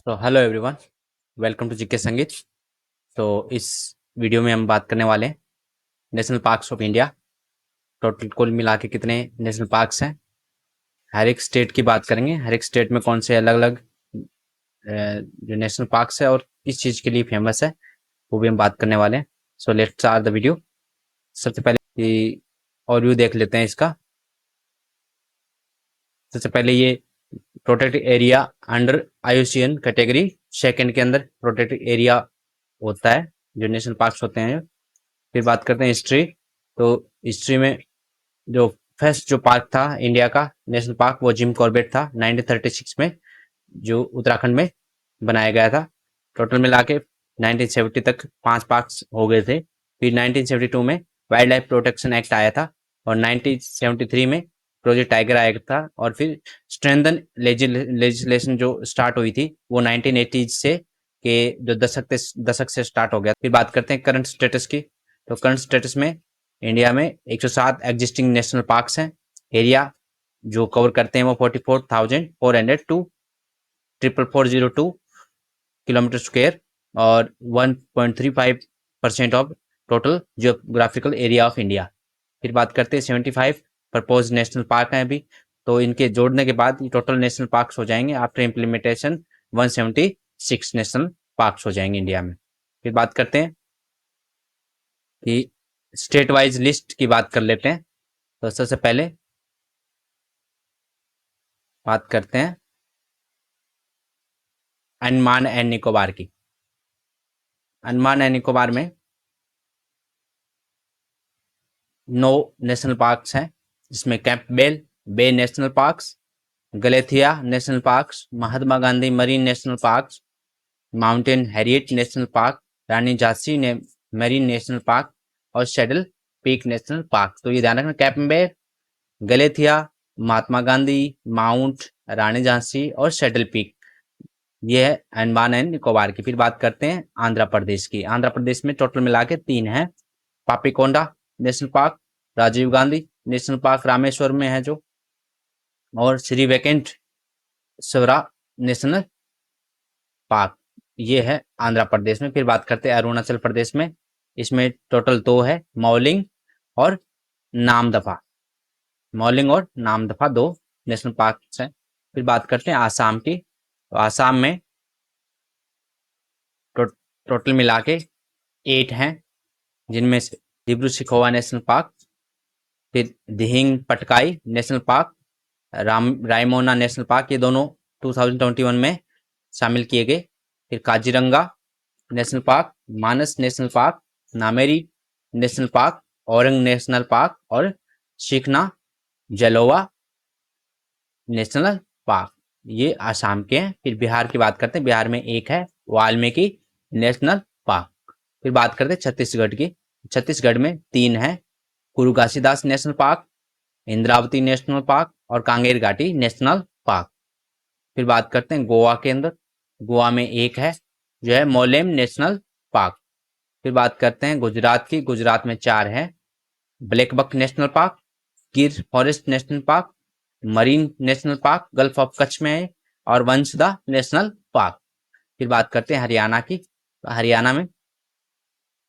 तो hello everyone, welcome to GK Sangeet. तो इस वीडियो में हम बात करने वाले हैं national parks of India. Total कुल मिला के कितने नेशनल पार्क्स हैं, हर एक स्टेट की बात करेंगे। हर एक स्टेट में कौन से अलग अलग जो नेशनल पार्क्स है और किस चीज़ के लिए फेमस है वो भी हम बात करने वाले हैं। So let's start the video. सबसे पहले ओवरव्यू देख लेते हैं इसका। सबसे पहले ये protected area under IUCN category second के अंदर प्रोटेक्टेड एरिया होता है जो नेशनल पार्क्स होते हैं। फिर बात करते हैं हिस्ट्री। तो हिस्ट्री में जो फर्स्ट जो पार्क था इंडिया का नेशनल पार्क वो जिम कॉर्बेट था 1936 में, जो उत्तराखंड में बनाया गया था। टोटल मिला के 1970 तक 5 पार्क्स हो गए थे। फिर 1972 में वाइल्ड लाइफ प्रोटेक्शन एक्ट आया था और 1973 में प्रोजेक्ट टाइगर आया था। और फिर स्ट्रेंथन लेजिस्लेशन जो स्टार्ट हुई थी वो 1980 से के जो दशक से स्टार्ट हो गया। फिर बात करते हैं करंट स्टेटस की। तो करंट स्टेटस में इंडिया में 107 एग्जिस्टिंग नेशनल पार्क्स हैं। एरिया जो कवर करते हैं वो 44,400 टू 44402 किलोमीटर स्क्वायर और 1.35% of total geographical area of India. फिर बात करते हैं 75 प्रपोज नेशनल पार्क हैं अभी, तो इनके जोड़ने के बाद टोटल नेशनल पार्क्स हो जाएंगे आफ्टर इम्प्लीमेंटेशन 176 नेशनल पार्क्स हो जाएंगे इंडिया में। फिर बात करते हैं कि स्टेट वाइज लिस्ट की बात कर लेते हैं। तो सबसे पहले बात करते हैं अंडमान एंड निकोबार की। अंडमान एंड निकोबार में 9 नेशनल पार्क्स हैं, जिसमें Campbell Bay national parks, Galathea national parks, Mahatma Gandhi marine national parks, mountain Harriet national park, Rani Jhansi marine national park और शेडल पीक नेशनल पार्क। तो ये ध्यान रखना, कैंपबेल, गलेथिया, महात्मा गांधी, माउंट, रानी झांसी और शेडल पीक, ये है अंडमान एंड निकोबार की। फिर बात करते हैं आंध्र प्रदेश की। आंध्र प्रदेश में टोटल मिला के 3 है, Papikonda national park, Rajiv Gandhi national park Rameshwar में है जो, और Shri Venkateswara national park, ये है आंध्र प्रदेश में। फिर बात करते हैं अरुणाचल प्रदेश में। इसमें टोटल 2 है, मौलिंग और नामदफा। मौलिंग और नामदफा 2 नेशनल पार्क हैं। फिर बात करते हैं आसाम की। तो आसाम में टोटल मिला के 8 हैं, जिनमें से डिब्रू सिखोवा नेशनल पार्क, फिर Dihing Patkai national park, Raimona national park, ये दोनों 2021 में शामिल किए गए। फिर Kaziranga national park, Manas national park, Nameri national park, Orang national park और शिखना जलोवा नेशनल पार्क, ये आसाम के हैं। फिर बिहार की बात करते हैं। बिहार में 1 है, वाल्मीकि नेशनल पार्क। फिर बात करते हैं छत्तीसगढ़ की। छत्तीसगढ़ में 3 है, गुरु Ghasidas national park, Indravati national park और कांगेर घाटी नेशनल पार्क। फिर बात करते हैं गोवा के अंदर। गोवा में 1 है जो है मोलेम नेशनल पार्क। फिर बात करते हैं गुजरात की। गुजरात में 4 है, ब्लैकबक नेशनल पार्क, गिर forest national park, marine national park gulf of Kutch में है और वंशदा नेशनल पार्क। फिर बात करते हैं हरियाणा की। तो हरियाणा में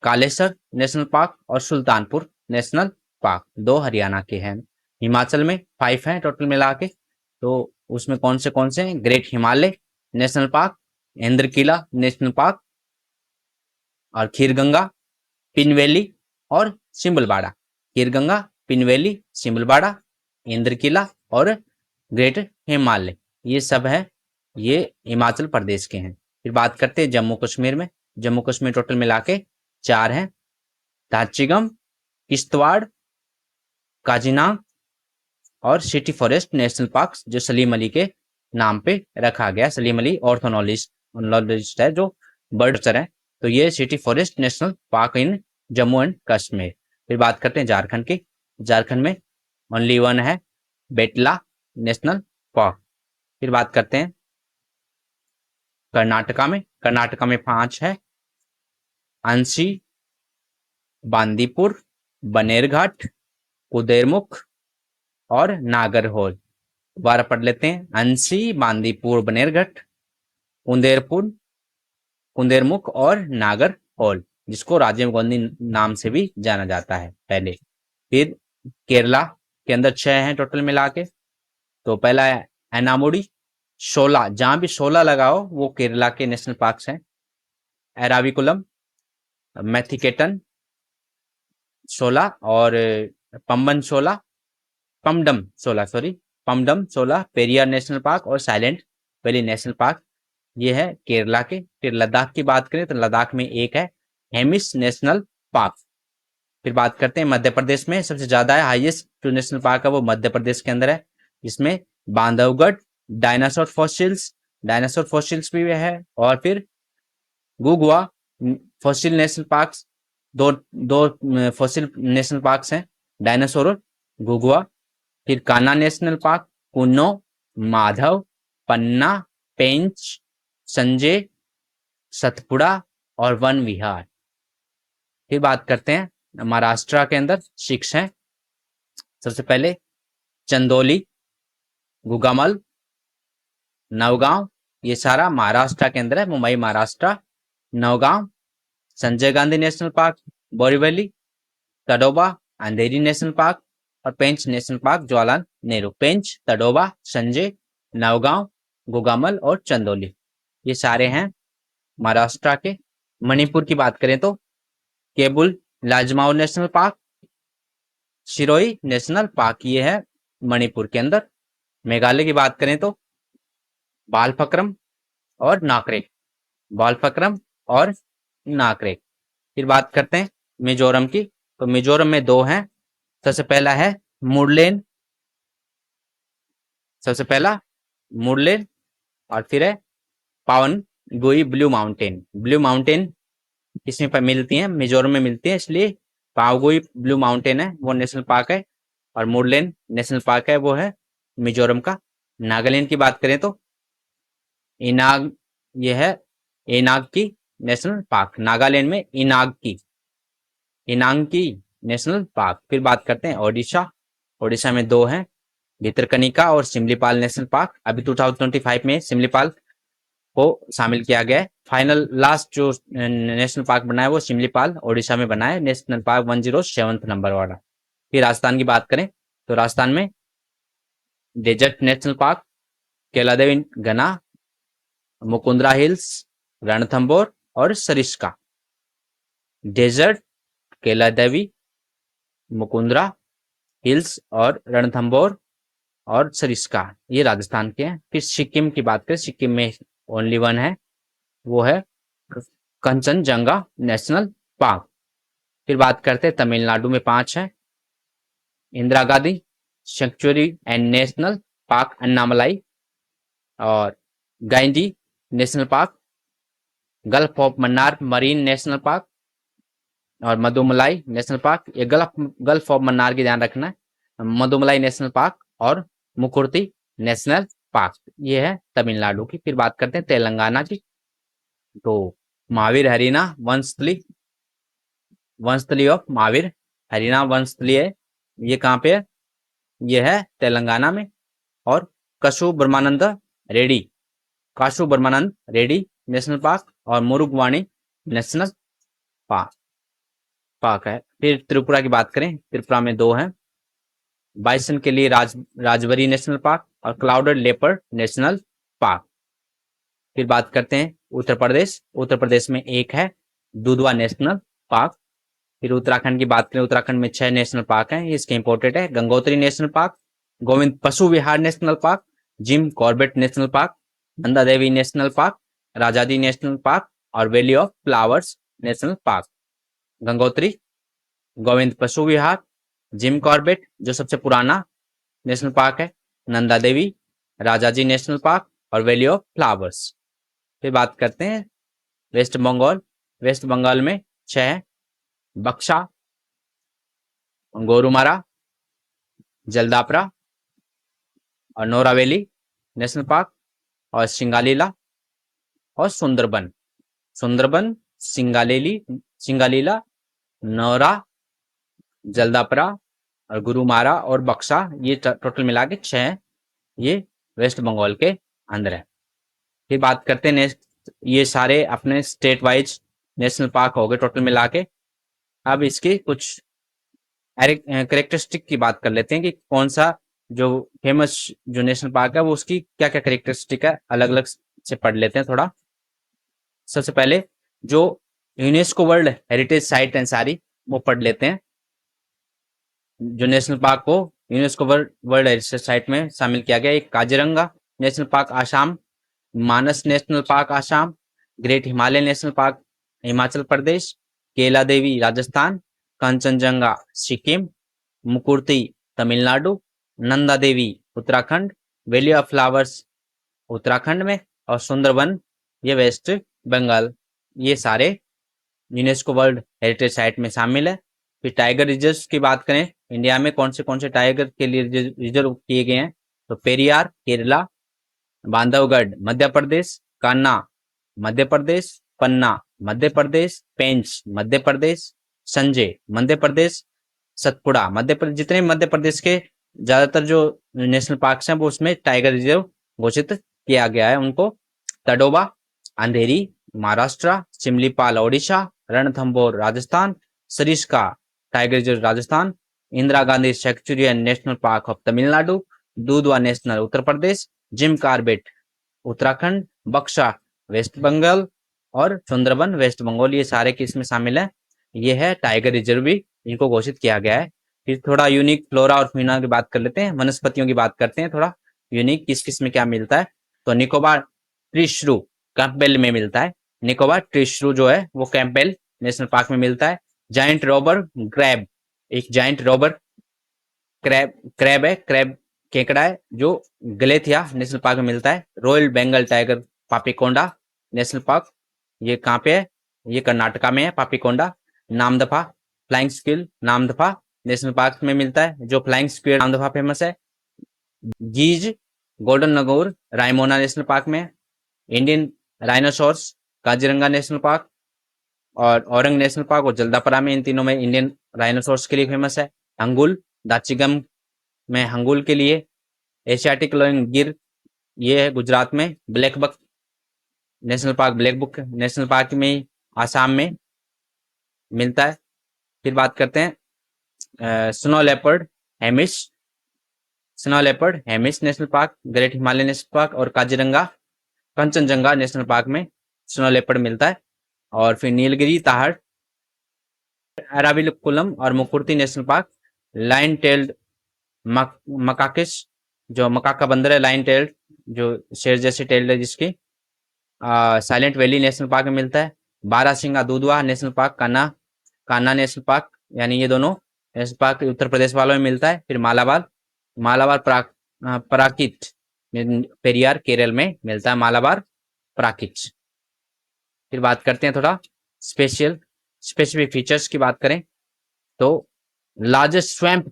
कालेसर नेशनल पार्क और सुल्तानपुर नेशनल पार्क 2 हरियाणा के हैं। हिमाचल में 5 हैं टोटल मिला के। तो उसमें कौन से हैं, great Himalaya national park, Indrakila national park और खीरगंगा, पिनवेली और सिमलबाड़ा। खीरगंगा, पिनवेली, सिमलबाड़ा, इंद्रकिला और ग्रेट हिमालय, ये सब है, ये हिमाचल प्रदेश के हैं। फिर बात करते हैं जम्मू कश्मीर में। जम्मू कश्मीर टोटल मिला के 4 हैं, दार्जिलिंग, किश्तवाड़, काजीनांग और सिटी फॉरेस्ट नेशनल पार्क, जो सलीम अली के नाम पे रखा गया। सलीम अली ऑर्थोनोलॉजिस्ट है जो बर्ड वॉचर है। तो ये city forest national park in Jammu and Kashmir. फिर बात करते हैं झारखंड की। झारखंड में ओनली 1 है, बेटला नेशनल पार्क। फिर बात करते हैं कर्नाटका में। कर्नाटका में 5 है, अंशी, बांदीपुर, बनेरघाट, कुदेरमुख और नागरहोल। दोबारा पढ़ लेते हैं, अंशी, बांदीपुर, बनेरघाट, कुंदेरपुर, कुंदेरमुख और नागरहोल, जिसको राजीव गांधी नाम से भी जाना जाता है पहले। फिर केरला के अंदर 6 हैं टोटल मिला के। तो पहला है एनामुडी, शोला, जहां भी शोला लगाओ वो केरला के नेशनल पार्क्स हैं। एराविकुलम, मैथिकेटन शोला और पम्बन शोला, पमडम शोला, सॉरी पमडम शोला, पेरियार नेशनल पार्क और साइलेंट वैली नेशनल पार्क, ये है केरला के। फिर लद्दाख की बात करें तो लद्दाख में एक है हेमिस नेशनल पार्क। फिर बात करते हैं मध्य प्रदेश में सबसे ज्यादा है, हाईएस्ट जो नेशनल पार्क है वो मध्य प्रदेश के अंदर है, जिसमें बांधवगढ़ डायनासोर फॉसिल्स भी है, और फिर गुगवा फॉसिल नेशनल पार्क, दो दो फॉसिल नेशनल पार्क्स हैं, डायनासोर और गुगवा। फिर कान्हा नेशनल पार्क, कुन्नो, माधव, पन्ना, पेंच, संजय, सतपुड़ा और वन विहार। फिर बात करते हैं महाराष्ट्र के अंदर 6 हैं। सबसे पहले चंदोली, गुगामल, नवगांव, ये सारा महाराष्ट्र के अंदर है, मुंबई महाराष्ट्र। नवगांव संजय गांधी नेशनल पार्क, बोरीवली, तडोबा अंधेरी नेशनल पार्क और पेंच नेशनल पार्क जवाहरलाल नेहरू। पेंच, तडोबा, संजय, नवगांव, गुगामल और चंदोली, ये सारे हैं महाराष्ट्र के। मणिपुर की बात करें तो केबुल लाजमाओ national park, Shirui national park, ये है मणिपुर के अंदर। मेघालय की बात करें तो बालफक्रम और नाकरेक, बालफक्रम और नाकरेक। फिर बात करते हैं मिजोरम की, तो मिजोरम में 2 हैं। सबसे पहला है मुरलेन, सबसे पहला मुरलेन, और फिर है पावन गोई ब्लू माउंटेन। ब्लू माउंटेन इसमें पर मिलती हैं, मिजोरम में मिलती है, इसलिए पावगोई ब्लू माउंटेन है वो नेशनल पार्क है, और मुरलेन नेशनल पार्क है वो है मिजोरम का। नागालैंड की बात करें तो इनाग, ये है इनाग की नेशनल पार्क, नागालैंड में इनाग की नेशनल पार्क। फिर बात करते हैं ओडिशा, ओडिशा में 2 हैं, भितरकनिका और सिमलीपाल नेशनल पार्क। अभी 2025 में सिमलीपाल को शामिल किया गया है। फाइनल लास्ट जो नेशनल पार्क बना है वो सिमलीपाल ओडिशा में बना है, नेशनल पार्क 107 नंबर वाला। फिर राजस्थान की बात करें तो राजस्थान में डेजर्ट नेशनल पार्क, केलादेवी गना, मुकुंदरा हिल्स, रणथंबोर और सरिस्का। डेजर्ट, केलादेवी, मुकुंदरा हिल्स और रणथंबोर और सरिस्का, ये राजस्थान के हैं। फिर सिक्किम की बात करें, सिक्किम में ओनली 1 है, वो है कंचनजंगा नेशनल पार्क। फिर बात करते हैं तमिलनाडु में 5 है, Indira Gandhi sanctuary and national park Annamalai, और Guindy national park, gulf of Mannar marine national park और मधुमलाई नेशनल पार्क। ये गल्फ ऑफ मन्नार की ध्यान रखना है, मधुमलाई नेशनल पार्क और मुकुर्ती नेशनल पार्क, ये है तमिलनाडु की। फिर बात करते हैं तेलंगाना की, तो महावीर हरिना वंशस्थली ऑफ महावीर हरिना वंशस्थली है, ये कहाँ पे है, ये है तेलंगाना में। और काशु ब्रह्मानंद रेड्डी नेशनल पार्क और मुरुगवाणी नेशनल पार्क है। फिर त्रिपुरा की बात करें, त्रिपुरा में 2 हैं, बाइसन के लिए राजबरी नेशनल पार्क और क्लाउडेड लेपर्ड नेशनल पार्क। फिर बात करते हैं उत्तर प्रदेश में 1 है दुधवा नेशनल पार्क। फिर उत्तराखंड की बात करें, उत्तराखंड में 6 नेशनल पार्क हैं, इसके इंपोर्टेड है Gangotri national park, Govind Pashu Vihar national park, Jim Corbett national park, Nanda Devi national park, Rajaji national park और valley of flowers national park. Gangotri, Govind Pashu Vihar, Jim Corbett जो सबसे पुराना नेशनल पार्क है, नंदा देवी, राजाजी नेशनल पार्क और वैली ऑफ फ्लावर्स। फिर बात करते हैं वेस्ट बंगाल में 6 है, बक्सा, गोरुमारा, जलदापरा और नोरावेली नेशनल पार्क और सिंगालीला और सुंदरबन, सिंगालीला, नोरा, जलदापरा और गुरुमारा और बक्सा, ये टोटल मिला के 6 हैं, ये वेस्ट बंगाल के अंदर है। फिर बात करते हैं नेक्स्ट, ये सारे अपने स्टेट वाइज नेशनल पार्क हो गए टोटल मिला के। अब इसकी कुछ करेक्टरिस्टिक की बात कर लेते हैं कि कौन सा जो फेमस जो नेशनल पार्क है वो उसकी क्या क्या करेक्टरिस्टिक है, अलग अलग से पढ़ लेते हैं थोड़ा। सबसे पहले जो यूनेस्को वर्ल्ड हेरिटेज साइट है सारी वो पढ़ लेते हैं। जो नेशनल पार्क को यूनेस्को वर्ल्ड हेरिटेज साइट में शामिल किया गया, एक Kaziranga national park Assam, Manas national park Assam, great Himalaya national park Himachal Pradesh, Kaila Devi Rajasthan, Kanchenjunga Sikkim, Mukurthi Tamil Nadu, Nanda Devi Uttarakhand, valley of flowers Uttarakhand में, और सुंदरबन ये वेस्ट बंगाल। ये सारे यूनेस्को वर्ल्ड हेरिटेज साइट में शामिल है। फिर टाइगर रिजर्व की बात करें, इंडिया में कौन से टाइगर के लिए रिजर्व किए गए हैं, तो पेरियार केरला, बांधवगढ़ मध्य प्रदेश, कान्हा मध्य प्रदेश, पन्ना मध्य प्रदेश, पेंच मध्य प्रदेश, संजय मध्य प्रदेश, सतपुड़ा मध्य प्रदेश। जितने मध्य प्रदेश के ज्यादातर जो नेशनल पार्क्स हैं वो उसमें टाइगर रिजर्व घोषित किया गया है उनको। Tadoba Andhari Maharashtra, Simlipal Odisha, Ranthambore Rajasthan, Sariska tiger reserve Rajasthan, Indira Gandhi centurion national park of Tamil Nadu, Dudhwa national Uttar Pradesh, Jim Corbett Uttarakhand, Buxa West Bengal और सुंदरबन वेस्ट बंगाल, ये सारे किस में शामिल है, ये है टाइगर रिजर्व भी इनको घोषित किया गया है। फिर थोड़ा यूनिक फ्लोरा और फीना की बात कर लेते हैं, वनस्पतियों की बात करते हैं थोड़ा यूनिक किस किस में क्या मिलता है। तो निकोबार ट्री श्रू कैंपबेल में मिलता है, निकोबार ट्री श्रू जो है वो कैंपबेल नेशनल पार्क में मिलता है। जाइंट रॉबर क्रैब, एक जाइंट रॉबर क्रैब है, क्रैब केकड़ा है जो गलेथिया नेशनल पार्क में मिलता है। Royal Bengal tiger Papikonda national park, ये कहाँ पे है, ये कर्नाटका में है Papikonda. Namdapha flying squirrel Namdapha national park में मिलता है, जो फ्लाइंग स्क्विल नामदफा फेमस है। Geese golden Nagaur Raimona national park में। Indian rhinoceros Kaziranga national park और औरंग नेशनल पार्क और जल्दापरा में, इन तीनों में इंडियन राइनोसोर्स के लिए फेमस है। हंगुल दाचिगम में हंगुल के लिए। एशियाटिक लायन गिर ये है गुजरात में। Black buck national park black book national park में आसाम में मिलता है। फिर बात करते हैं snow leopard Hemis, snow leopard Hemis national park, great Himalaya national park और काजीरंगा कंचनजंगा नेशनल पार्क में स्नो लेपर्ड मिलता है। और फिर नीलगिरी ताहड़ अराविकुलम और Mukurthi national park, lion tailed macaques जो मकाका बंदर है, लाइन टेल्ड जो शेर जैसी टेल्ड है जिसकी, साइलेंट वैली नेशनल पार्क में मिलता है। बारासिंगा दूधवा national park, Kanha Kanha national park, यानी ये दोनों नेशनल पार्क उत्तर प्रदेश वालों में मिलता है। फिर मालाबार मालाबार प्राकित पेरियार केरल में मिलता है, मालाबार प्राकित। फिर बात करते हैं थोड़ा स्पेसिफिक फीचर्स की बात करें तो लार्जेस्ट स्वैम्प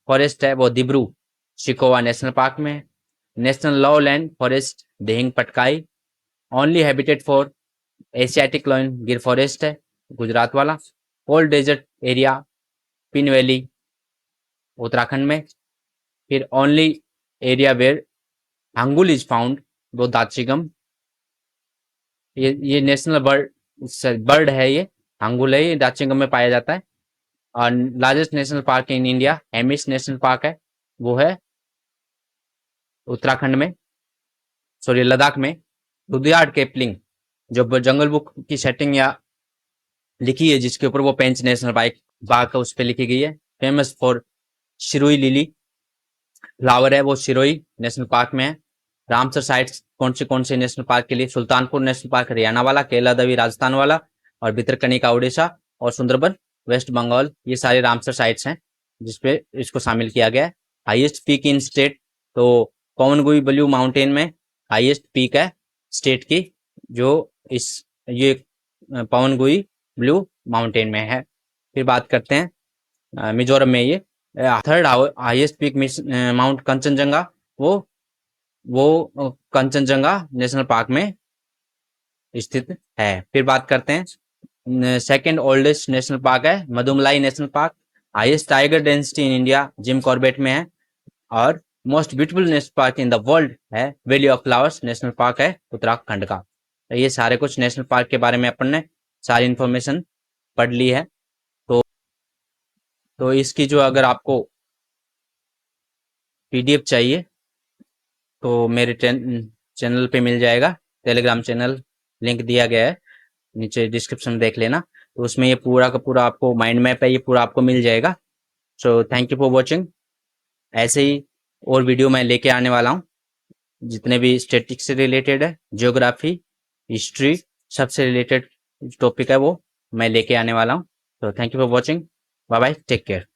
फॉरेस्ट है वो दिब्रू शिकोवा नेशनल पार्क में। National lowland forest Dihing Patkai, only habitat for Asiatic lion Gir forest है गुजरात वाला। Cold desert area Pin valley Uttarakhand में। फिर only area where hangul is found वो दाचिगम, ये नेशनल बर्ड है, ये हंगुल है, ये दाचिगम में पाया जाता है। और largest national park in India Hemis national park है, वो है उत्तराखंड में, सॉरी लद्दाख में। रुडयार्ड किपलिंग जो जंगल बुक की सेटिंग या लिखी है जिसके ऊपर वो पेंच नेशनल बाग है उस पर लिखी गई है। फेमस फॉर शिरोई लिली फ्लावर है वो शिरोई नेशनल पार्क में है। रामसर साइट्स कौन से नेशनल पार्क के लिए, सुल्तानपुर नेशनल पार्क हरियाणा वाला, केला देवी राजस्थान वाला, और भितरकनिका उड़ीसा, और सुंदरबन वेस्ट बंगाल, ये सारे रामसर साइट्स हैं जिसपे इसको शामिल किया गया है। हाईएस्ट पीक इन स्टेट, तो पवनगुई ब्लू माउंटेन में हाईएस्ट पीक है स्टेट की, जो ये पवनगुई ब्लू माउंटेन में है। फिर बात करते हैं मिजोरम में, ये third highest peak mount Kanchenjunga, वो कंचनजंगा नेशनल पार्क में स्थित है। फिर बात करते हैं सेकंड ओल्डेस्ट नेशनल पार्क है Mudumalai national park, highest tiger density in India Jim Corbett में है। और most beautiful national park in the world है valley of flowers national park है उत्तराखंड का। तो ये सारे कुछ नेशनल पार्क के बारे में अपन ने सारी इन्फॉर्मेशन पढ़ ली है। तो इसकी जो अगर आपको पीडीएफ चाहिए तो मेरे चैनल पे मिल जाएगा, टेलीग्राम चैनल लिंक दिया गया है नीचे डिस्क्रिप्शन में, देख लेना। तो उसमें ये पूरा का पूरा आपको माइंड मैप है, ये पूरा आपको मिल जाएगा। So thank you for watching. ऐसे ही और वीडियो मैं लेके आने वाला हूँ, जितने भी स्टैटिस्टिक्स से रिलेटेड है, जियोग्राफी, हिस्ट्री, सबसे रिलेटेड टॉपिक है वो मैं लेके आने वाला हूँ। तो thank you for watching, bye bye, take care.